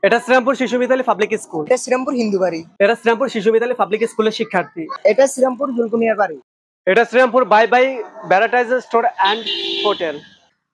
এটা শ্রীরামপুর শিশু বিদ্যালয় পাবলিক স্কুল। এটা শ্রীরামপুর হিন্দু বাড়ি। এটা শ্রীরামপুর শিশু বিদ্যালয় পাবলিক স্কুলের শিক্ষার্থী। এটা শ্রীরামপুর জুলকুমিয়ার বাড়ি। এটা শ্রীরামপুর বাই বাই ভ্যারাইটাইজার স্টোর অ্যান্ড হোটেল।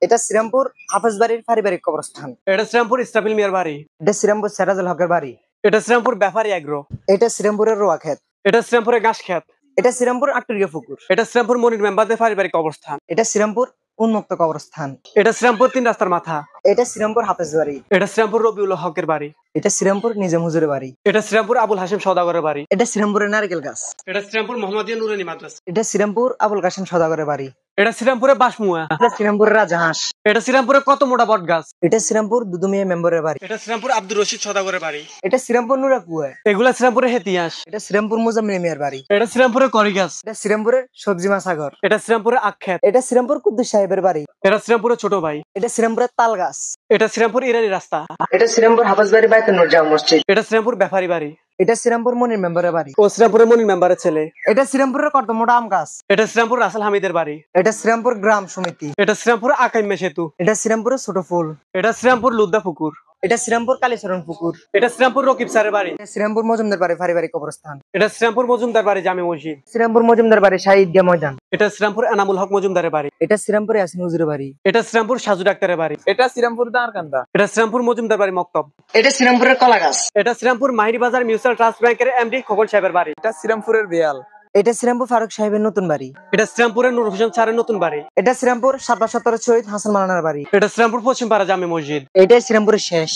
এটা শ্রীরামপুর হাফেজ বাড়ির পারিবারিক কবরস্থান। এটা শ্রীরামপুর ইস্তাফিল মিয়ার বাড়ি। এটা শ্রীরামপুর সেরাজুল হকের বাড়ি। এটা শ্রীরামপুর ব্যাপারী এগ্রো। এটা শ্রীরামপুরের রোয়া ক্ষেত। এটা শ্রীরামপুরের ঘাস খেত। এটা শ্রীরামপুর আটুরিয়া পুকুর। এটা শ্রীরামপুর মনির মেম্বারদের পারিবারিক অবস্থান। এটা শ্রীরামপুর উন্মুক্ত কবরস্থান। এটা শ্রীরামপুর তিন রাস্তার মাথা। এটা শ্রীরামপুর হাফেজ বাড়ি। এটা শ্রীরামপুর রবিউল হকের বাড়ি। এটা শ্রীরামপুর নিজাম হুজুরের বাড়ি। এটা শ্রীরামপুর আবুল হাশিম সওদাগরের বাড়ি। এটা শ্রীরামপুরের নারকেল গাছ। এটা শ্রীরামপুর মোহাম্মদিয়া নুরানি মাদ্রাসা। এটা শ্রীরামপুর আবুল কাসেম সওদাগরের বাড়ি। এটা শ্রীরামপুরের বাসমুয়া। এটা শ্রীরামপুরের রাজাহাঁস। এটা শ্রীরামপুরের কত মোটা বট গাছ। এটা শ্রীরামপুর দুদুমিয়া মেম্বরের বাড়ি। এটা শ্রীরামপুর আব্দুর রশিদ সওদাগরের বাড়ি। এটা শ্রীরামপুর নুরাকুয়া। এগুলা শ্রীরামপুরের হেতিয়াস। এটা শ্রীরামপুর মুজাম্মিল মিয়ার বাড়ি। এটা শ্রীরামপুরের করি গাছ। এটা শ্রীরামপুরের সবজি মাছাগর। এটা শ্রীরামপুরের আখ্যাত। এটা শ্রীরামপুর কুদ্দুস সাহেবের বাড়ি। এটা শ্রীরামপুরের ছোট ভাই। এটা শ্রীরামপুরের তাল গাছ। এটা শ্রীরামপুর ইরানি রাস্তা। এটা শ্রীরামপুর হাফেজ বাড়ি বাইতুন্নুর জামা মসজিদ। এটা শ্রীরামপুর ব্যাপারী বাড়ি। এটা শ্রীরামপুর মনির মেম্বরের বাড়ি। ও শ্রীরামপুরের মনির মেম্বারের ছেলে। এটা শ্রীরামপুরের কর্দমোটা আম গাছ। এটা শ্রীরামপুর রাসেল হামিদের বাড়ি। এটা শ্রীরামপুর গ্রাম সমিতি। এটা শ্রীরামপুর আকাইম্যা সেতু। এটা শ্রীরামপুরের ছোট ফুল। এটা শ্রীরামপুর লুদ্দা পুকুর। এটা শ্রীরামপুর কালীচরণ পুকুর। এটা শ্রীরামপুর রকিব স্যারের বাড়ি। এটা শ্রীরামপুর মজুমদার বাড়ি পারিবারিক কবরস্থান। এটা শ্রীরামপুর মজুমদার বাড়ি জামে মসজিদ। শ্রীরামপুর মজুমদার বাড়ি শাহিদ দিয়া ময়দান। এটা শ্রীরামপুর এনামুল হক মজুমদারের বাড়ি। এটা শ্রীরামপুর ইয়াসিন হুজুরের বাড়ি। এটা শ্রীরামপুর সাজু ডাক্তারের বাড়ি। এটা শ্রীরামপুর দাঁড়কান্দা। এটা শ্রীরামপুর মজুমদার বাড়ি মক্তব। এটা শ্রীরামপুরের কলা গাছ। এটা শ্রীরামপুর মাহিরি বাজার মিউচুয়াল ট্রাস্ট ব্যাংকের এমডি খোকন সাহেবের বাড়ি। এটা শ্রীরামপুরের বেয়াল। এটা শ্রীরামপুর ফারুক সাহেবের নতুন বাড়ি। এটা শ্রীরামপুরের নূর হোসেন স্যারের নতুন বাড়ি। এটা শ্রীরামপুর সাতবা সত্তরের শহীদ হাসান মালানার বাড়ি। এটা শ্রীরামপুর পশ্চিমপাড়া জামে মসজিদ। এটাই শ্রীরামপুরের শেষ।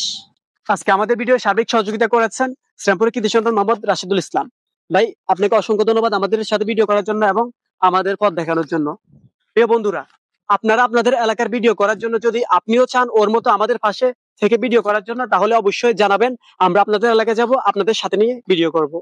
আজকে আমাদের ভিডিও সার্বিক সহযোগিতা করেছেন শ্রীরামপুরের কৃতি সন্তান মোহাম্মদ রাশিদুল ইসলাম ভাই। আপনাকে অসংখ্য ধন্যবাদ আমাদের সাথে ভিডিও করার জন্য এবং আমাদের পথ দেখানোর জন্য। প্রিয় বন্ধুরা, আপনারা আপনাদের এলাকার ভিডিও করার জন্য যদি আপনিও চান ওর মতো আমাদের পাশে থেকে ভিডিও করার জন্য, তাহলে অবশ্যই জানাবেন। আমরা আপনাদের এলাকায় যাব, আপনাদের সাথে নিয়ে ভিডিও করব।